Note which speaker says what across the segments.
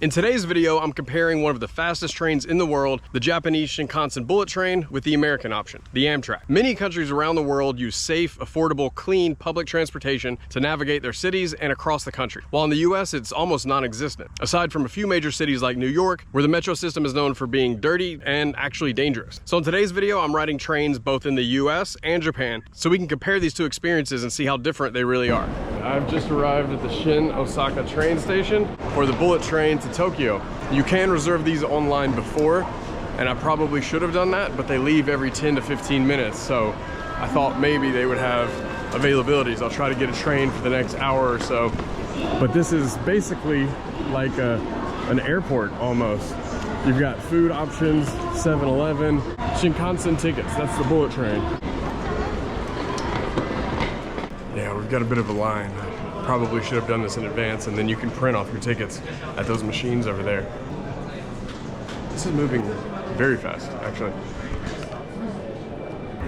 Speaker 1: In today's video, I'm comparing one of the fastest trains in the world, the Japanese Shinkansen bullet train, with the American option, the Amtrak. Many countries around the world use safe, affordable, clean public transportation to navigate their cities and across the country. While in the US, it's almost non-existent, aside from a few major cities like New York, where the metro system is known for being dirty and actually dangerous. So in today's video, I'm riding trains both in the US and Japan, so we can compare these two experiences and see how different they really are. I've just arrived at the Shin Osaka train station for the bullet train to Tokyo. You can reserve these online before, and I probably should have done that, but they leave every 10 to 15 minutes, so I thought maybe they would have availabilities. I'll try to get a train for the next hour or so. But this is basically like an airport almost. You've got food options, 7-Eleven, Shinkansen tickets, that's the bullet train. Yeah, we've got a bit of a line. Probably should have done this in advance, and then you can print off your tickets at those machines over there. This is moving very fast, actually.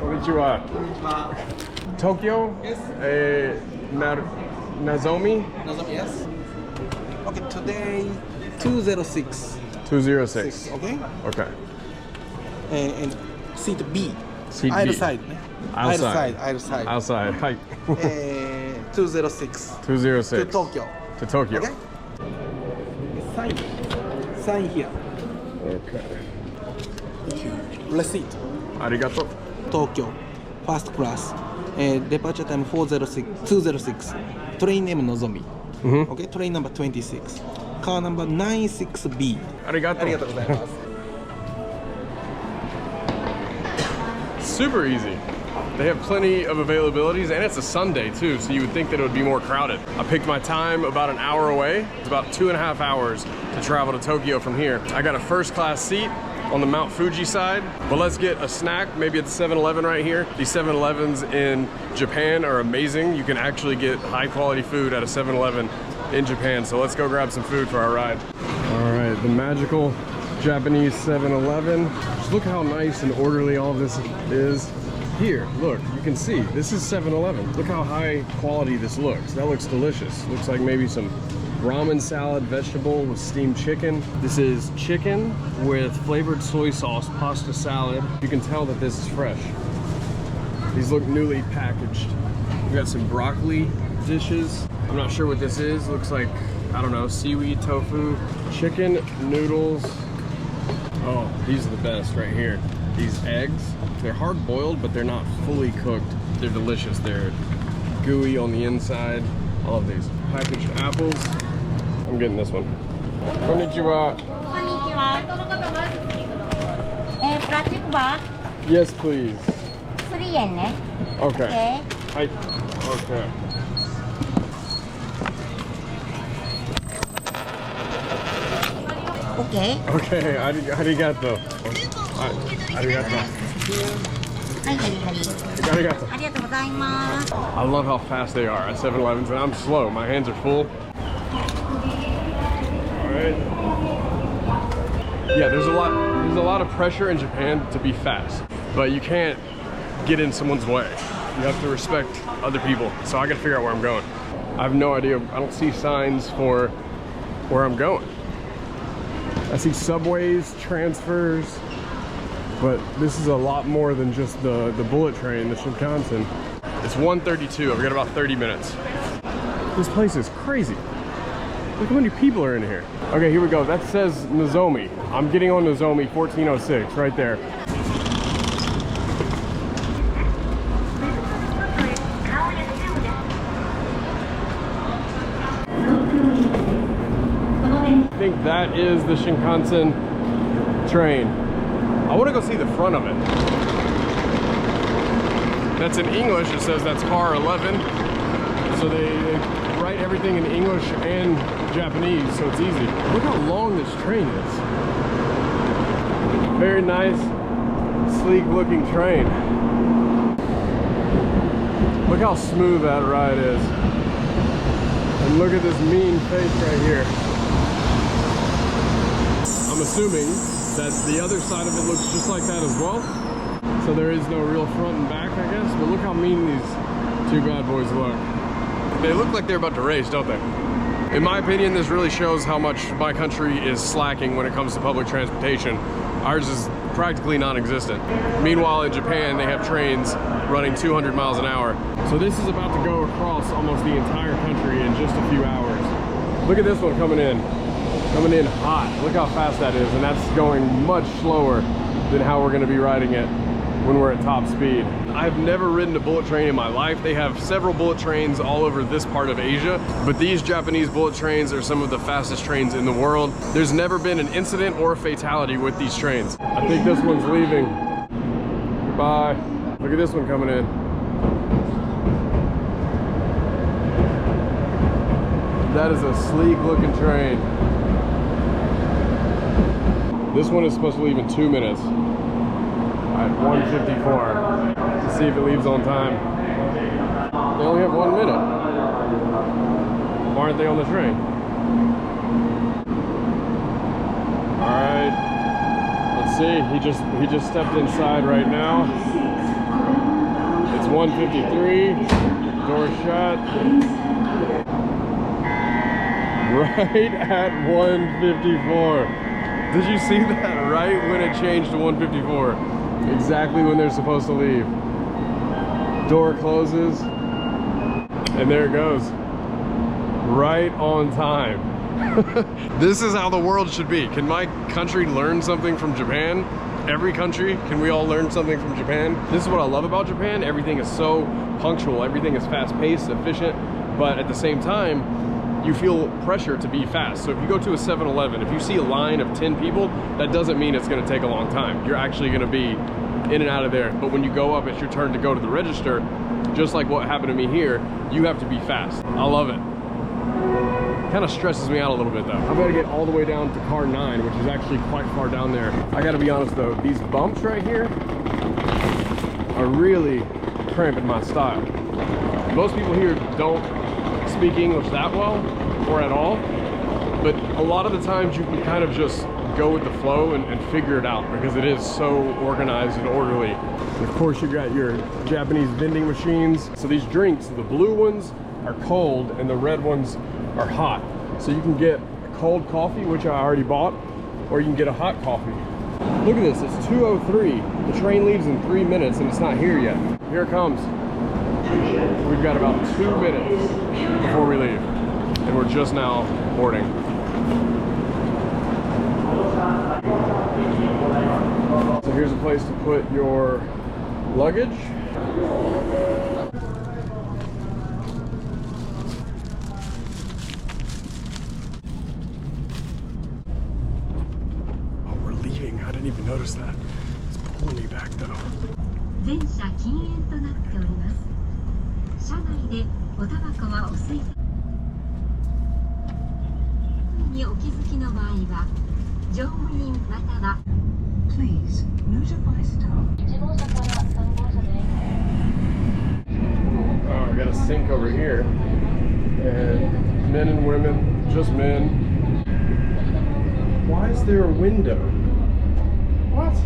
Speaker 1: Konnichiwa. Tokyo?
Speaker 2: Yes.
Speaker 1: Nozomi?
Speaker 2: Nozomi, yes. Okay, today 206.
Speaker 1: 206.
Speaker 2: Okay.
Speaker 1: Okay.
Speaker 2: And seat B.
Speaker 1: Seat
Speaker 2: either
Speaker 1: B.
Speaker 2: side.
Speaker 1: Outside.
Speaker 2: Either side.
Speaker 1: Outside. Hi.
Speaker 2: 206.
Speaker 1: 206.
Speaker 2: To Tokyo.
Speaker 1: To Tokyo.
Speaker 2: Okay. Sign here.
Speaker 1: Okay.
Speaker 2: Receipt.
Speaker 1: Arigato.
Speaker 2: Tokyo. First class. Departure time 206. Train name Nozomi. Okay. Train number 26. Car number 96B.
Speaker 1: Arigato.
Speaker 2: ありがとうございます。
Speaker 1: Super easy. They have plenty of availabilities, and it's a Sunday too, so you would think that it would be more crowded. I picked my time about an hour away. It's about 2.5 hours to travel to Tokyo from here. I got a first class seat on the Mount Fuji side, but let's get a snack, maybe at the 7-Eleven right here. These 7-Elevens in Japan are amazing. You can actually get high quality food at a 7-Eleven in Japan, so let's go grab some food for our ride. All right, the magical Japanese 7-Eleven. Just look how nice and orderly all of this is. Here, look, you can see, this is 7-Eleven. Look how high quality this looks. That looks delicious. Looks like maybe some ramen salad, vegetable with steamed chicken. This is chicken with flavored soy sauce, pasta salad. You can tell that this is fresh. These look newly packaged. We got some broccoli dishes. I'm not sure what this is. Looks like, I don't know, seaweed, tofu, chicken, noodles. Oh, these are the best right here. These eggs, they're hard boiled, but they're not fully cooked. They're delicious. They're gooey on the inside. I love these. Packaged apples. I'm getting this one. Konnichiwa.
Speaker 3: Konnichiwa. Plastic bag.
Speaker 1: Yes, please.
Speaker 3: 3 yen ね。
Speaker 1: Okay. Hi. Okay.
Speaker 3: Okay.
Speaker 1: Okay, arigato. Arigato.
Speaker 3: はいはいはい。
Speaker 1: Arigato.
Speaker 3: ありがとうございます。
Speaker 1: I love how fast they are at 7-Elevens, and I'm slow. My hands are full. All right. Yeah, there's a lot of pressure in Japan to be fast, but you can't get in someone's way. You have to respect other people. So I gotta figure out where I'm going. I have no idea. I don't see signs for where I'm going. I see subways, transfers, but this is a lot more than just the bullet train, the Shinkansen. It's 1:32. I've got about 30 minutes. This place is crazy. Look how many people are in here. Okay, here we go. That says Nozomi. I'm getting on Nozomi 1406 right there. I think that is the Shinkansen train. I want to go see the front of it. That's in English. It says that's car 11. So they write everything in English and Japanese, so it's easy. Look how long this train is. Very nice, sleek looking train. Look how smooth that ride is. And look at this mean face right here. I'm assuming that the other side of it looks just like that as well. So there is no real front and back, I guess. But look how mean these two bad boys look. They look like they're about to race, don't they? In my opinion, this really shows how much my country is slacking when it comes to public transportation. Ours is practically non-existent. Meanwhile, in Japan, they have trains running 200 miles an hour. So this is about to go across almost the entire country in just a few hours. Look at this one coming in hot. Look how fast that is, and that's going much slower than how we're gonna be riding it when we're at top speed. I've never ridden a bullet train in my life. They have several bullet trains all over this part of Asia, but these Japanese bullet trains are some of the fastest trains in the world. There's never been an incident or a fatality with these trains. I think this one's leaving. Goodbye. Look at this one coming in. That is a sleek looking train. This one is supposed to leave in 2 minutes. At 1:54. Let's see if it leaves on time. They only have 1 minute. Why aren't they on the train? All right. Let's see. He just stepped inside right now. It's 1:53. Door shut. Right at 1:54. Did you see that? Right when it changed to 1:54. Exactly when they're supposed to leave. Door closes, and there it goes. Right on time. This is how the world should be. Can my country learn something from Japan? Every country, can we all learn something from Japan? This is what I love about Japan. Everything is so punctual, everything is fast-paced, efficient, but at the same time, you feel pressure to be fast. So if you go to a 7-Eleven, if you see a line of 10 people, that doesn't mean it's gonna take a long time. You're actually gonna be in and out of there. But when you go up, it's your turn to go to the register, just like what happened to me here, you have to be fast. I love it. Kind of stresses me out a little bit though. I've got to get all the way down to car 9, which is actually quite far down there. I gotta be honest though, these bumps right here are really cramping my style. Most people here don't speak English that well or at all, but a lot of the times you can kind of just go with the flow and figure it out because it is so organized and orderly. And of course you got your Japanese vending machines. So these drinks, the blue ones are cold and the red ones are hot. So you can get a cold coffee, which I already bought, or you can get a hot coffee. Look at this, it's 2:03. The train leaves in 3 minutes and it's not here yet. Here it comes. We've got about 2 minutes before we leave, and we're just now boarding. So here's a place to put your luggage. Oh, we're leaving. I didn't even notice that. It's pulling me back though.
Speaker 4: 全車禁煙となっております。車内でおタバコはお吸いにお気づきの場合は乗務員または Please notify staff 1号車から3号車です。
Speaker 1: Oh, I got a sink over here, and men and women, just men. Why is there a window? What?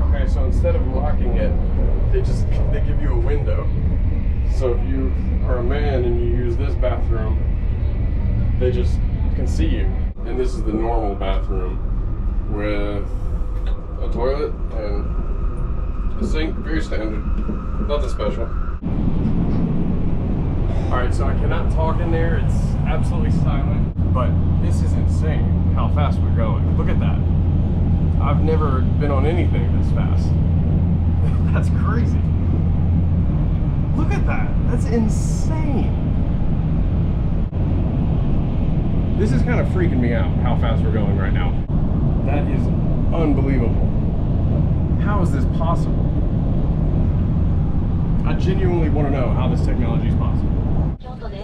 Speaker 1: Okay, so instead of locking it, they give you a window. So if you are a man and you use this bathroom, they just can see you. And this is the normal bathroom with a toilet and a sink, very standard, nothing special. All right, so I cannot talk in there. It's absolutely silent, but this is insane how fast we're going. Look at that. I've never been on anything this fast. That's crazy. Look at that. That's insane. This is kind of freaking me out how fast we're going right now. That is unbelievable. How is this possible? I genuinely want to know how this technology is possible.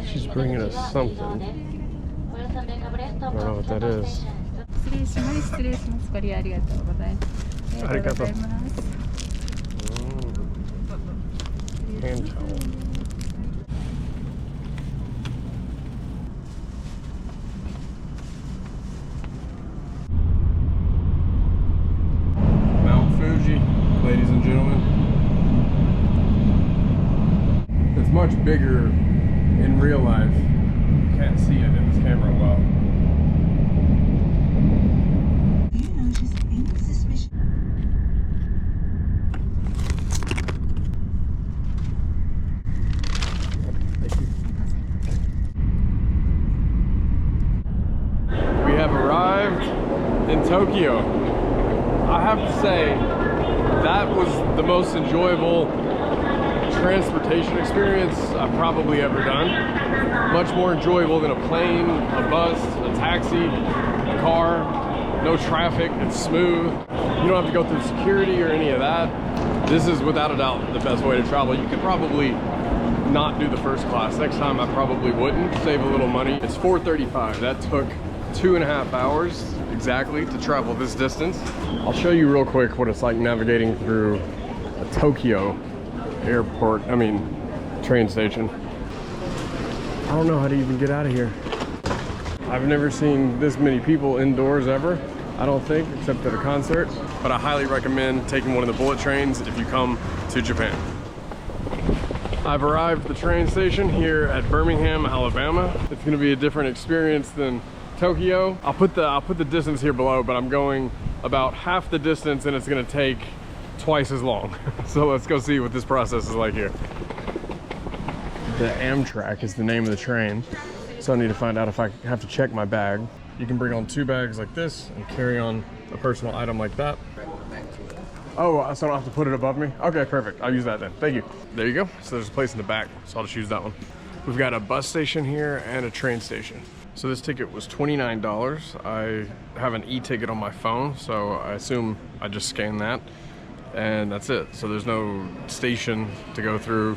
Speaker 1: She's bringing us something. I don't know what that is.
Speaker 5: 失礼します。失礼します。ご利用ありがとうございます。ありがとうございます。
Speaker 1: Hand towel. Mount Fuji, ladies and gentlemen. It's much bigger in real life. You can't see it in the camera well.
Speaker 4: Do you notice any suspicion?
Speaker 1: We have arrived in Tokyo. I have to say, that was the most enjoyable transportation experience I've probably ever done. Much more enjoyable than a plane, a bus, a taxi, a car. No traffic, it's smooth. You don't have to go through security or any of that. This is without a doubt the best way to travel. You could probably not do the first class. Next time I probably wouldn't, save a little money. It's 4:35. That took 2.5 hours exactly to travel this distance. I'll show you real quick what it's like navigating through a Tokyo airport, train station. I don't know how to even get out of here. I've never seen this many people indoors ever, I don't think, except at a concert. But I highly recommend taking one of the bullet trains if you come to Japan. I've arrived at the train station here at Birmingham, Alabama. It's gonna be a different experience than Tokyo. I'll put the distance here below, but I'm going about half the distance and it's gonna take twice as long. So let's go see what this process is like here. The Amtrak is the name of the train. So I need to find out if I have to check my bag. You can bring on 2 bags like this and carry on a personal item like that. Oh, so I don't have to put it above me? Okay, perfect. I'll use that then. Thank you. There you go. So there's a place in the back, so I'll just use that one. We've got a bus station here and a train station. So this ticket was $29. I have an e-ticket on my phone, so I assume I just scan that and that's it. So there's no station to go through.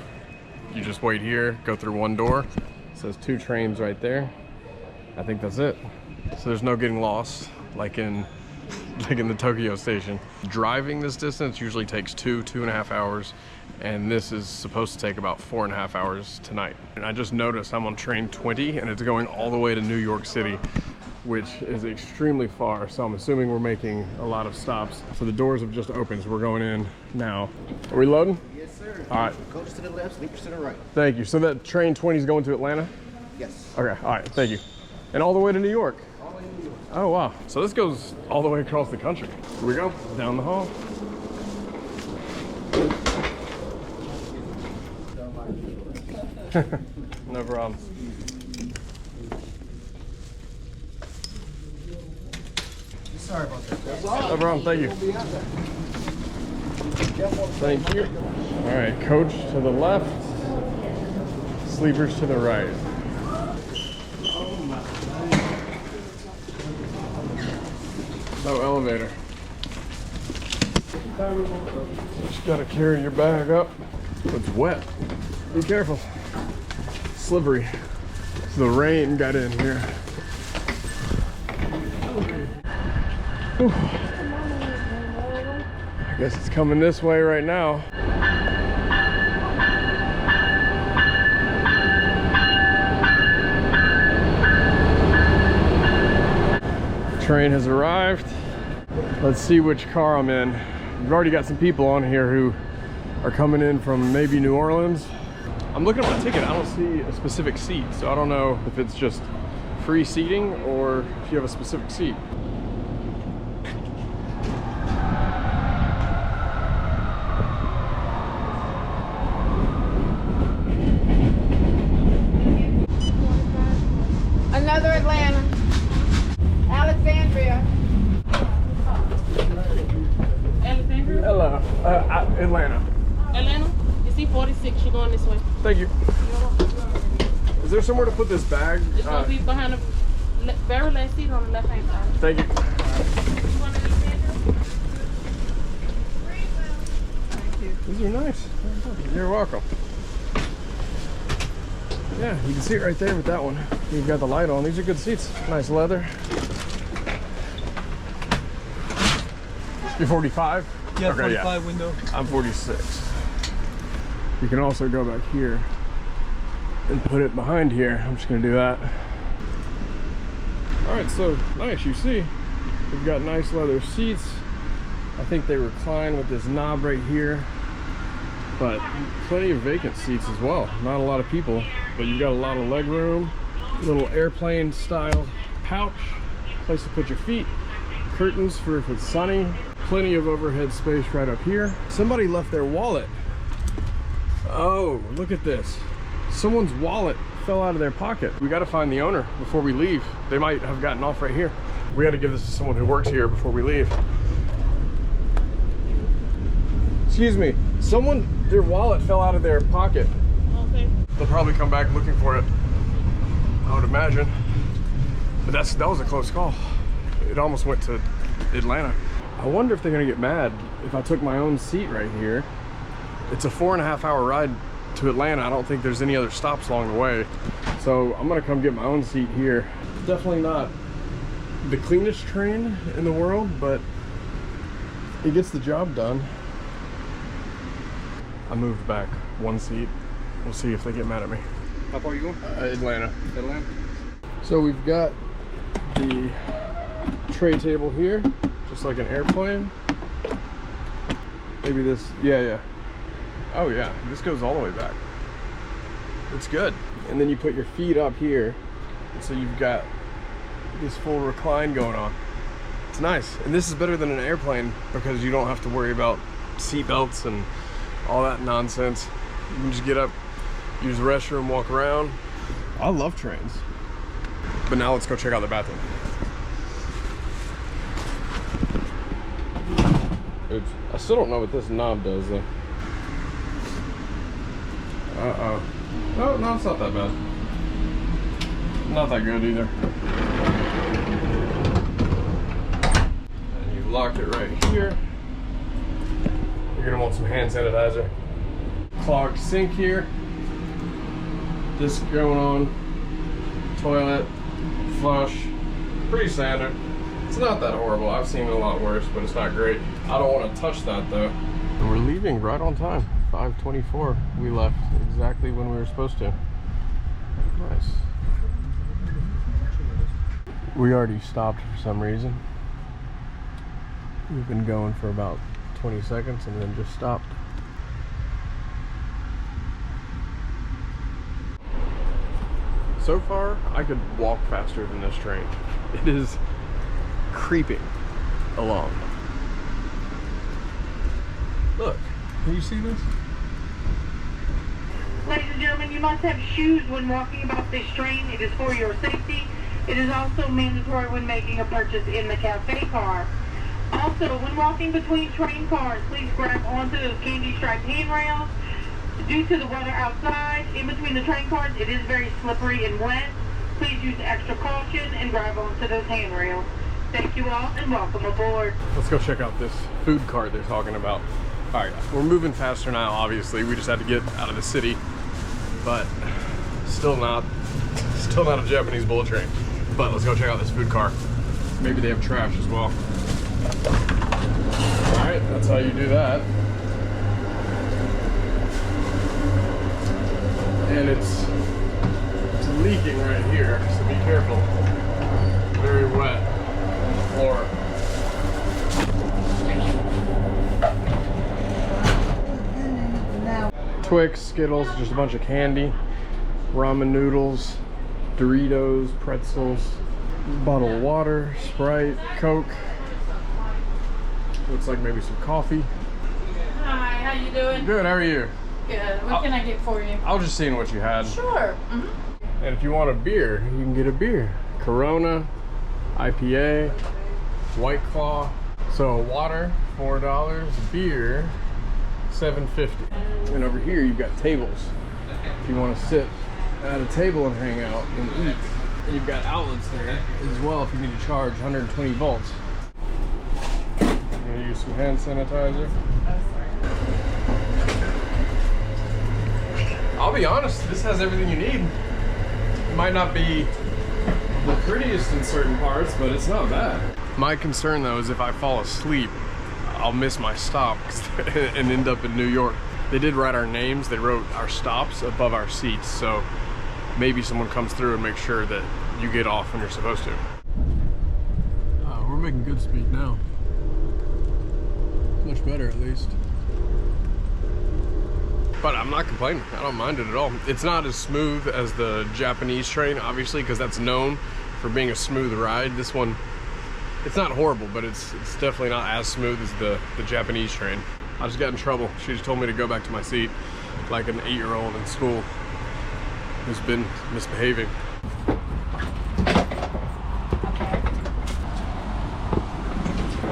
Speaker 1: You just wait here, go through one door. It says 2 trains right there. I think that's it. So there's no getting lost like in the Tokyo station. Driving this distance usually takes 2.5 hours, and this is supposed to take about 4.5 hours tonight. And I just noticed I'm on train 20 and it's going all the way to New York City, which is extremely far. So I'm assuming we're making a lot of stops. So the doors have just opened, so we're going in now. Are we loading?
Speaker 6: Yes, sir.
Speaker 1: All right.
Speaker 6: Coach to the left, sleepers to the right.
Speaker 1: Thank you. So that train 20 is going to Atlanta?
Speaker 6: Yes.
Speaker 1: Okay, all right, thank you. And all the way to New York?
Speaker 6: All the way to New York.
Speaker 1: Oh, wow. So this goes all the way across the country. Here we go, down the hall. No problem.
Speaker 6: Sorry about that.
Speaker 1: No problem, thank you. Thank you. All right, coach to the left, sleepers to the right. No elevator. Just gotta carry your bag up. It's wet. Be careful. Slippery. So the rain got in here. Whew. I guess it's coming this way right now. Train has arrived. Let's see which car I'm in. We've already got some people on here who are coming in from maybe New Orleans. I'm looking at my ticket. I don't see a specific seat, so I don't know if it's just free seating or if you have a specific seat.
Speaker 5: Another Atlanta. Alexandria. Alexandria?
Speaker 1: Hello, Atlanta.
Speaker 7: Atlanta, you see 46, you're going this way.
Speaker 1: Thank you. Is there somewhere to put this bag?
Speaker 7: It's going to be behind the very last seat on the left hand side.
Speaker 1: Thank you.
Speaker 7: One of these handles?
Speaker 1: These are nice. You're welcome. Yeah, you can see it right there with that one. You've got the light on. These are good seats. Nice leather. You're 45?
Speaker 2: Yeah,
Speaker 1: Okay,
Speaker 2: 45 window.
Speaker 1: I'm 46. You can also go back here and put it behind here. I'm just gonna do that. All right, so nice, you see. We've got nice leather seats. I think they recline with this knob right here, but plenty of vacant seats as well. Not a lot of people, but you've got a lot of leg room. Little airplane style pouch, place to put your feet, curtains for if it's sunny, plenty of overhead space right up here. Somebody left their wallet. Oh, look at this. Someone's wallet fell out of their pocket. We got to find the owner before we leave. They might have gotten off right here. We got to give this to someone who works here before we leave. Excuse me, their wallet fell out of their pocket.
Speaker 7: Okay.
Speaker 1: They'll probably come back looking for it, I would imagine. But that was a close call. It almost went to Atlanta. I wonder if they're gonna get mad if I took my own seat right here. It's a 4.5 hour ride to Atlanta. I don't think there's any other stops along the way. So I'm gonna come get my own seat here. Definitely not the cleanest train in the world, but it gets the job done. I moved back one seat. We'll see if they get mad at me.
Speaker 6: How far are you going?
Speaker 1: Atlanta.
Speaker 6: Atlanta?
Speaker 1: So we've got the tray table here, just like an airplane. Maybe this, yeah. Oh yeah, this goes all the way back. It's good. And then you put your feet up here, and so you've got this full recline going on. It's nice. And this is better than an airplane because you don't have to worry about seat belts and all that nonsense. You can just get up, use the restroom, walk around. I love trains. But now let's go check out the bathroom. Oops. I still don't know what this knob does though. Uh-oh. No, it's not that bad. Not that good either. And you lock it right here. You're gonna want some hand sanitizer. Clogged sink here. This going on. Toilet. Flush. Pretty standard. It's not that horrible. I've seen it a lot worse, but it's not great. I don't want to touch that though. And we're leaving right on time. 5:24. We left exactly when we were supposed to. Nice. We already stopped for some reason. We've been going for about 20 seconds and then just stopped. So far, I could walk faster than this train. It is creeping along. Look, can you see this?
Speaker 8: Ladies and gentlemen, you must have shoes when walking about this train. It is for your safety. It is also mandatory when making a purchase in the cafe car. Also, when walking between train cars, please grab onto those candy striped handrails. Due to the weather outside, in between the train cars, it is very slippery and wet. Please use extra caution and grab onto those handrails. Thank you all and welcome aboard.
Speaker 1: Let's go check out this food cart they're talking about. All right, we're moving faster now, obviously. We just had to get out of the city, but still not a Japanese bullet train. But let's go check out this food cart. Maybe they have trash as well. All right, that's how you do that. And it's leaking right here, so be careful. Very wet floor. Twix, Skittles, just a bunch of candy, ramen noodles, Doritos, pretzels, bottle of water, Sprite, Coke. Looks like maybe some coffee.
Speaker 5: Hi, how you doing?
Speaker 1: Good, how are you?
Speaker 5: Good. What can I get for you?
Speaker 1: I was just seeing what you had.
Speaker 5: Sure.
Speaker 1: And if you want a beer, you can get a beer. Corona, IPA, White Claw. So water, $4, beer, $7.50. And over here you've got tables. If you want to sit at a table and hang out and eat. And you've got outlets there as well if you need to charge 120 volts. I'm gonna use some hand sanitizer. I'll be honest, this has everything you need. It might not be the prettiest in certain parts, but it's not bad. My concern though is if I fall asleep, I'll miss my stop and end up in New York. They did write our names, they wrote our stops above our seats, so maybe someone comes through and makes sure that you get off when you're supposed to. We're making good speed now. Much better at least. but I'm not complaining. I don't mind it at all. It's not as smooth as the Japanese train, obviously, because that's known for being a smooth ride. This one, it's not horrible, but it's definitely not as smooth as the Japanese train. I just got in trouble. She just told me to go back to my seat like an 8-year-old in school who's been misbehaving.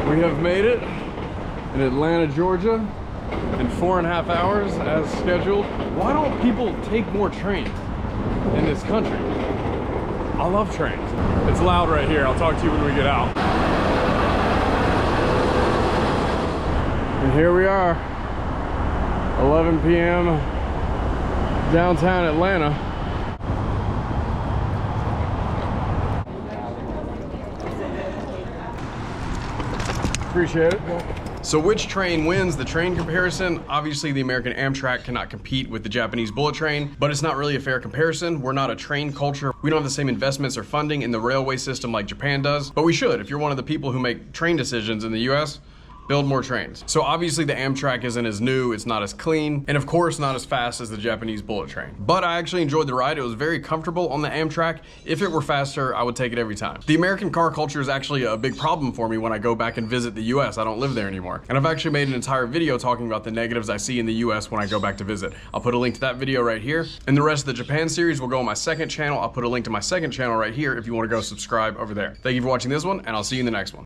Speaker 1: We have made it in Atlanta, Georgia in 4.5 hours as scheduled. Why don't people take more trains in this country? I love trains. It's loud right here. I'll talk to you when we get out. And here we are, 11 p.m. downtown Atlanta. Appreciate it. So which train wins the train comparison? Obviously the American Amtrak cannot compete with the Japanese bullet train, but it's not really a fair comparison. We're not a train culture. We don't have the same investments or funding in the railway system like Japan does, but we should. If you're one of the people who make train decisions in the US, build more trains. So obviously the Amtrak isn't as new, it's not as clean, and of course not as fast as the Japanese bullet train. But I actually enjoyed the ride. It was very comfortable on the Amtrak. If it were faster, I would take it every time. The American car culture is actually a big problem for me when I go back and visit the US. I don't live there anymore. And I've actually made an entire video talking about the negatives I see in the US when I go back to visit. I'll put a link to that video right here. And the rest of the Japan series will go on my second channel. I'll put a link to my second channel right here if you want to go subscribe over there. Thank you for watching this one, and I'll see you in the next one.